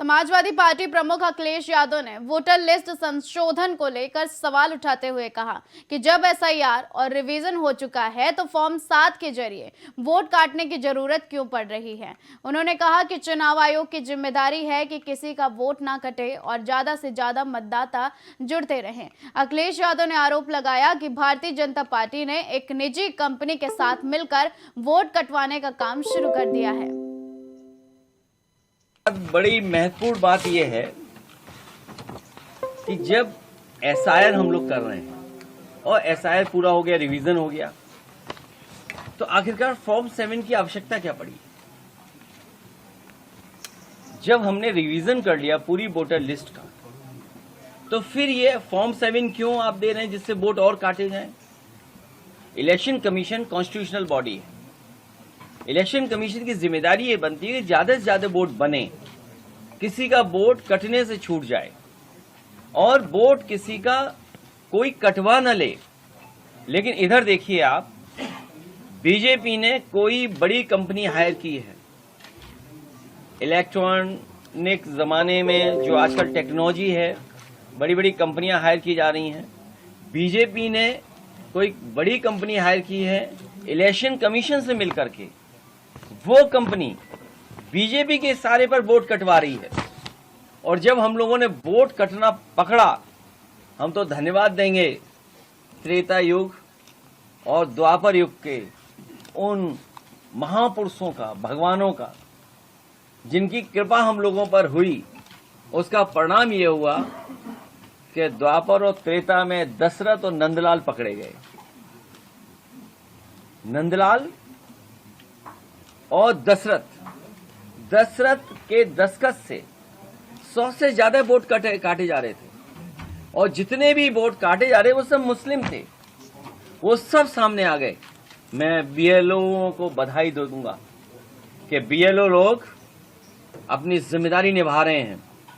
Samajwadi party प्रमुख अखिलेश यादव ने voter list संशोधन को लेकर सवाल उठाते हुए कहा कि जब एसआईआर और रिवीजन हो चुका है तो फॉर्म 7 के जरिए वोट काटने की जरूरत क्यों पड़ रही है। उन्होंने कहा कि चुनाव आयोग की जिम्मेदारी है कि किसी का वोट ना कटे और ज्यादा से ज्यादा मतदाता जुड़ते रहें। अखिलेश यादव ने आरोप लगाया कि भारतीय जनता पार्टी ने एक निजी कंपनी के साथ मिलकर वोट कटवाने का काम शुरू कर दिया है। बड़ी महत्वपूर्ण बात यह है कि जब एसआईआर हम लोग कर रहे हैं और एसआईआर पूरा हो गया, रिवीजन हो गया, तो आखिरकार फॉर्म 7 की आवश्यकता क्या पड़ी। जब हमने रिवीजन कर लिया पूरी वोटर लिस्ट का, तो फिर ये फॉर्म 7 क्यों आप दे रहे हैं जिससे वोट और काटे जाएं। इलेक्शन कमीशन कॉन्स्टिट्यूशनल बॉडी है। इलेक्शन कमीशन की जिम्मेदारी ये बनती है कि ज्यादा से ज्यादा वोट बने, किसी का वोट कटने से छूट जाए और वोट किसी का कोई कटवा न ले। लेकिन इधर देखिए आप, बीजेपी ने कोई बड़ी कंपनी हायर की है। इलेक्ट्रॉनिक जमाने में जो आजकल टेक्नोलॉजी है, बड़ी बड़ी कंपनियां हायर की जा रही हैं। बीजेपी ने कोई बड़ी कंपनी हायर की है इलेक्शन कमीशन से मिलकर के। वो कंपनी बीजेपी के इशारे पर वोट कटवा रही है। और जब हम लोगों ने वोट कटना पकड़ा, हम तो धन्यवाद देंगे त्रेता युग और द्वापर युग के उन महापुरुषों का, भगवानों का, जिनकी कृपा हम लोगों पर हुई। उसका परिणाम ये हुआ कि द्वापर और त्रेता में दशरथ और नंदलाल पकड़े गए। नंदलाल और दशरथ के दस्तखत से 100 से ज्यादा वोट काटे जा रहे थे और जितने भी वोट काटे जा रहे वो सब मुस्लिम थे। वो सब सामने आ गए। मैं बीएलओ को बधाई दूंगा कि बीएलओ लोग अपनी जिम्मेदारी निभा रहे हैं।